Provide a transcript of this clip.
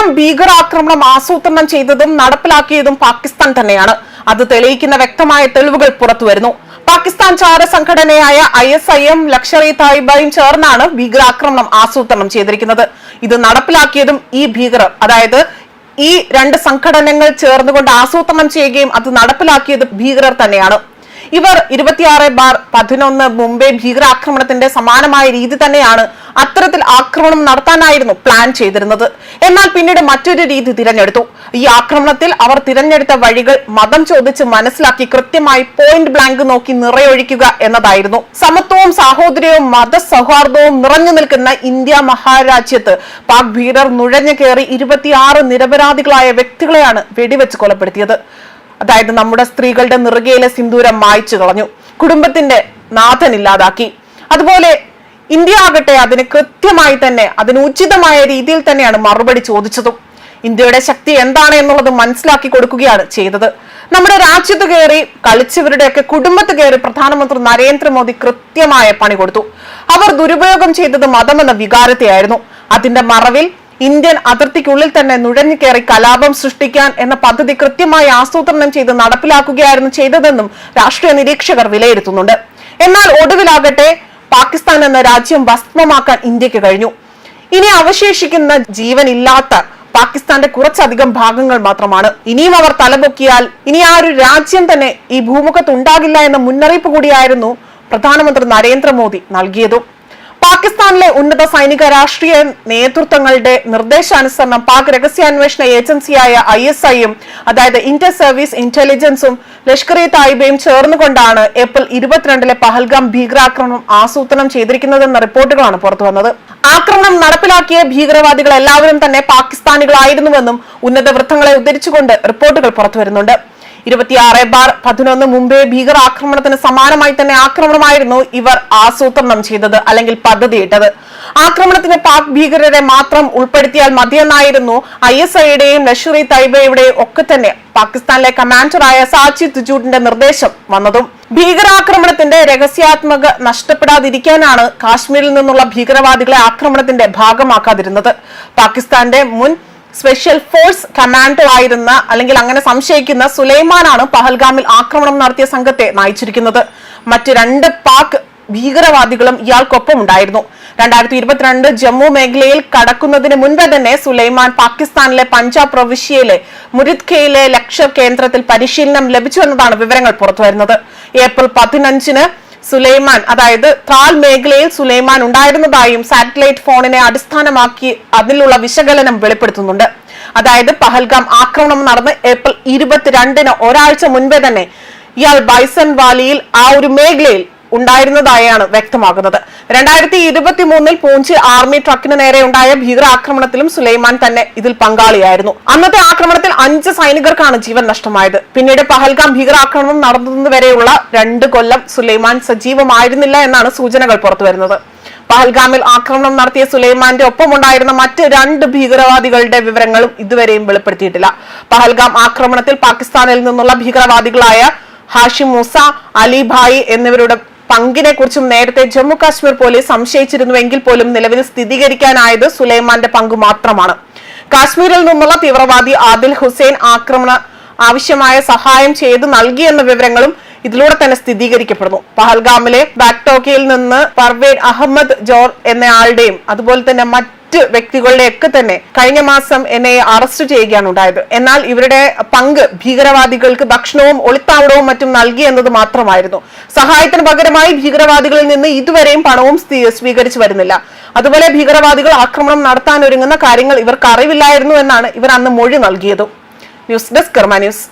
പഹൽഗാം ഭീകരാക്രമണം ആസൂത്രണം ചെയ്തതും നടപ്പിലാക്കിയതും പാകിസ്ഥാൻ തന്നെയാണ്. അത് തെളിയിക്കുന്ന വ്യക്തമായ തെളിവുകൾ പുറത്തുവരുന്നു. പാകിസ്ഥാൻ ചാര സംഘടനയായ ISIM ലഷ്കർ-ഇ-തയ്യബയും ചേർന്നാണ് ഭീകരാക്രമണം ആസൂത്രണം ചെയ്തിരിക്കുന്നത്. ഇത് നടപ്പിലാക്കിയതും ഈ ഭീകരർ, അതായത് ഈ രണ്ട് സംഘടനകൾ ചേർന്നുകൊണ്ട് ആസൂത്രണം ചെയ്യുകയും അത് നടപ്പിലാക്കിയത് ഭീകരർ തന്നെയാണ്. ഇവർ 26/11 മുംബൈ ഭീകരാക്രമണത്തിന്റെ സമാനമായ രീതി തന്നെയാണ് അത്തരത്തിൽ ആക്രമണം നടത്താനായിരുന്നു പ്ലാൻ ചെയ്തിരുന്നത്. എന്നാൽ പിന്നീട് മറ്റൊരു രീതി തിരഞ്ഞെടുത്തു. ഈ ആക്രമണത്തിൽ അവർ തിരഞ്ഞെടുത്ത വഴികൾ മതം ചോദിച്ച് മനസ്സിലാക്കി കൃത്യമായി പോയിന്റ് ബ്ലാങ്ക് നോക്കി നിറയൊഴിക്കുക എന്നതായിരുന്നു. സമത്വവും സാഹോദര്യവും മതസൗഹാർദ്ദവും നിറഞ്ഞു നിൽക്കുന്ന ഇന്ത്യ മഹാരാജ്യത്ത് പാക് ഭീകരർ നുഴഞ്ഞു കയറി 26 നിരപരാധികളായ വ്യക്തികളെയാണ് വെടിവെച്ച് കൊലപ്പെടുത്തിയത്. അതായത് നമ്മുടെ സ്ത്രീകളുടെ നിറുകയിലെ സിന്ദൂരം മായ്ച്ചു കളഞ്ഞു, കുടുംബത്തിന്റെ നാഥൻ ഇല്ലാതാക്കി. അതുപോലെ ഇന്ത്യ ആകട്ടെ അതിന് കൃത്യമായി തന്നെ അതിന് ഉചിതമായ രീതിയിൽ തന്നെയാണ് മറുപടി ചോദിച്ചതും. ഇന്ത്യയുടെ ശക്തി എന്താണ് എന്നുള്ളത് മനസ്സിലാക്കി കൊടുക്കുകയാണ് ചെയ്തത്. നമ്മുടെ രാജ്യത്ത് കയറി കളിച്ചവരുടെയൊക്കെ കുടുംബത്ത് കയറി പ്രധാനമന്ത്രി നരേന്ദ്രമോദി കൃത്യമായ പണി കൊടുത്തു. അവർ ദുരുപയോഗം ചെയ്തത് മതമെന്ന വികാരത്തെയായിരുന്നു. അതിന്റെ മറവിൽ ഇന്ത്യൻ അതിർത്തിക്കുള്ളിൽ തന്നെ നുഴഞ്ഞു കയറി കലാപം സൃഷ്ടിക്കാൻ എന്ന പദ്ധതി കൃത്യമായി ആസൂത്രണം ചെയ്ത് നടപ്പിലാക്കുകയായിരുന്നു ചെയ്തതെന്നും രാഷ്ട്രീയ നിരീക്ഷകർ വിലയിരുത്തുന്നുണ്ട്. എന്നാൽ ഒടുവിലാകട്ടെ പാകിസ്ഥാൻ എന്ന രാജ്യം ഭസ്മമാക്കാൻ ഇന്ത്യക്ക് കഴിഞ്ഞു. ഇനി അവശേഷിക്കുന്ന ജീവനില്ലാത്ത പാകിസ്ഥാന്റെ കുറച്ചധികം ഭാഗങ്ങൾ മാത്രമാണ്. ഇനിയും അവർ തലപൊക്കിയാൽ ഇനി ആ ഒരു രാജ്യം തന്നെ ഈ ഭൂമുഖത്ത് ഉണ്ടാകില്ല എന്ന മുന്നറിയിപ്പ് കൂടിയായിരുന്നു പ്രധാനമന്ത്രി നരേന്ദ്രമോദി നൽകിയതും. പാകിസ്ഥാനിലെ ഉന്നത സൈനിക രാഷ്ട്രീയ നേതൃത്വങ്ങളുടെ നിർദ്ദേശാനുസരണം പാക് രഹസ്യാന്വേഷണ ഏജൻസിയായ ISIM, അതായത് ഇന്റർ സർവീസ് ഇന്റലിജൻസും ലഷ്കർ-ഇ-തയ്യബയും ചേർന്നുകൊണ്ടാണ് ഏപ്രിൽ 22 പഹൽഗാം ഭീകരാക്രമണം ആസൂത്രണം ചെയ്തിരിക്കുന്നതെന്ന റിപ്പോർട്ടുകളാണ് പുറത്തുവന്നത്. ആക്രമണം നടപ്പിലാക്കിയ ഭീകരവാദികൾ എല്ലാവരും തന്നെ പാകിസ്ഥാനികളായിരുന്നുവെന്നും ഉന്നത വൃത്തങ്ങളെ ഉദ്ധരിച്ചുകൊണ്ട് റിപ്പോർട്ടുകൾ പുറത്തുവരുന്നുണ്ട്. 26/11 മുംബൈ ഭീകരാക്രമണത്തിന് സമാനമായി തന്നെ ആക്രമണമായിരുന്നു ഇവർ ആസൂത്രണം ചെയ്തത്, അല്ലെങ്കിൽ പദ്ധതിയിട്ടത്. ആക്രമണത്തിന് പാക് ഭീകരരെ മാത്രം ഉൾപ്പെടുത്തിയാൽ മതിയെന്നായിരുന്നു ISIയുടെയും ലഷ്കർ-ഇ-തയ്യബയുടെയും ഒക്കെ തന്നെ പാകിസ്ഥാനിലെ കമാൻഡറായ സാജിദ് ജൂഡിന്റെ നിർദ്ദേശം വന്നതും. ഭീകരാക്രമണത്തിന്റെ രഹസ്യാത്മക നഷ്ടപ്പെടാതിരിക്കാനാണ് കാശ്മീരിൽ നിന്നുള്ള ഭീകരവാദികളെ ആക്രമണത്തിന്റെ ഭാഗമാക്കാതിരുന്നത്. പാകിസ്ഥാന്റെ മുൻ സ്പെഷ്യൽ ഫോഴ്സ് കമാൻഡോ ആയിരുന്ന, അല്ലെങ്കിൽ അങ്ങനെ സംശയിക്കുന്ന സുലൈമാനാണ് പഹൽഗാമിൽ ആക്രമണം നടത്തിയ സംഘത്തെ നയിച്ചിരിക്കുന്നത്. മറ്റ് 2 പാക് ഭീകരവാദികളും ഇയാൾക്കൊപ്പം ഉണ്ടായിരുന്നു. 2022 ജമ്മു മേഖലയിൽ കടക്കുന്നതിന് മുൻപേ തന്നെ സുലൈമാൻ പാകിസ്ഥാനിലെ പഞ്ചാബ് പ്രവിശ്യയിലെ മുരിദ്ഖയിലെ ലഷ്കർ കേന്ദ്രത്തിൽ പരിശീലനം ലഭിച്ചു എന്നതാണ് വിവരങ്ങൾ പുറത്തുവരുന്നത്. ഏപ്രിൽ 15 സുലൈമാൻ, അതായത് ത്രാൽ മേഖലയിൽ സുലൈമാൻ ഉണ്ടായിരുന്നതായും സാറ്റലൈറ്റ് ഫോണിനെ അടിസ്ഥാനമാക്കി അതിലുള്ള വിശകലനം വെളിപ്പെടുത്തുന്നുണ്ട്. അതായത് പഹൽഗാം ആക്രമണം നടന്ന് ഏപ്രിൽ 22 ഒരാഴ്ച മുൻപേ തന്നെ ഇയാൾ ബൈസൺ വാലിയിൽ ആ ഒരു മേഖലയിൽ ഉണ്ടായിരുന്നതായാണ് വ്യക്തമാകുന്നത്. 2023 പൂഞ്ച് ആർമി ട്രക്കിന് നേരെ ഉണ്ടായ ഭീകരാക്രമണത്തിലും സുലൈമാൻ തന്നെ ഇതിൽ പങ്കാളിയായിരുന്നു. അന്നത്തെ ആക്രമണത്തിൽ 5 സൈനികർക്കാണ് ജീവൻ നഷ്ടമായത്. പിന്നീട് പഹൽഗാം ഭീകരാക്രമണം നടന്നതുവരെയുള്ള 2 കൊല്ലം സുലൈമാൻ സജീവമായിരുന്നില്ല എന്നാണ് സൂചനകൾ പുറത്തുവരുന്നത്. പഹൽഗാമിൽ ആക്രമണം നടത്തിയ സുലൈമാന്റെ ഒപ്പമുണ്ടായിരുന്ന മറ്റ് 2 ഭീകരവാദികളുടെ വിവരങ്ങളും ഇതുവരെയും വെളിപ്പെടുത്തിയിട്ടില്ല. പഹൽഗാം ആക്രമണത്തിൽ പാകിസ്ഥാനിൽ നിന്നുള്ള ഭീകരവാദികളായ ഹാഷിം മൂസ, അലി ഭായി എന്നിവരുടെ പങ്കിനെ കുറിച്ചും നേരത്തെ ജമ്മു കാശ്മീർ പോലീസ് സംശയിച്ചിരുന്നുവെങ്കിൽ പോലും നിലവിൽ സ്ഥിരീകരിക്കാനായത് സുലൈമാന്റെ പങ്ക് മാത്രമാണ്. കാശ്മീരിൽ നിന്നുള്ള തീവ്രവാദി ആദിൽ ഹുസൈൻ ആക്രമണ ആവശ്യമായ സഹായം ചെയ്തു നൽകിയെന്ന വിവരങ്ങളും ഇതിലൂടെ തന്നെ സ്ഥിരീകരിക്കപ്പെടുന്നു. പഹൽഗാമിലെ ബാക്ടോക്കയിൽ നിന്ന് പർവേൻ അഹമ്മദ് ജോർ എന്നയാളുടെയും അതുപോലെ തന്നെ മറ്റ് വ്യക്തികളുടെയൊക്കെ തന്നെ കഴിഞ്ഞ മാസം എന്നെ അറസ്റ്റ് ചെയ്യുകയാണ് ഉണ്ടായത്. എന്നാൽ ഇവരുടെ പങ്ക് ഭീകരവാദികൾക്ക് ഭക്ഷണവും ഒളിത്താവളവും മറ്റും നൽകി എന്നത് മാത്രമായിരുന്നു. സഹായത്തിന് പകരമായി ഭീകരവാദികളിൽ നിന്ന് ഇതുവരെയും പണവും സ്വീകരിച്ചു വരുന്നില്ല. അതുപോലെ ഭീകരവാദികൾ ആക്രമണം നടത്താൻ ഒരുങ്ങുന്ന കാര്യങ്ങൾ ഇവർക്ക് അറിവില്ലായിരുന്നു എന്നാണ് ഇവർ അന്ന് മൊഴി നൽകിയതും. ന്യൂസ് ഡെസ്ക് കർമ്മ ന്യൂസ്.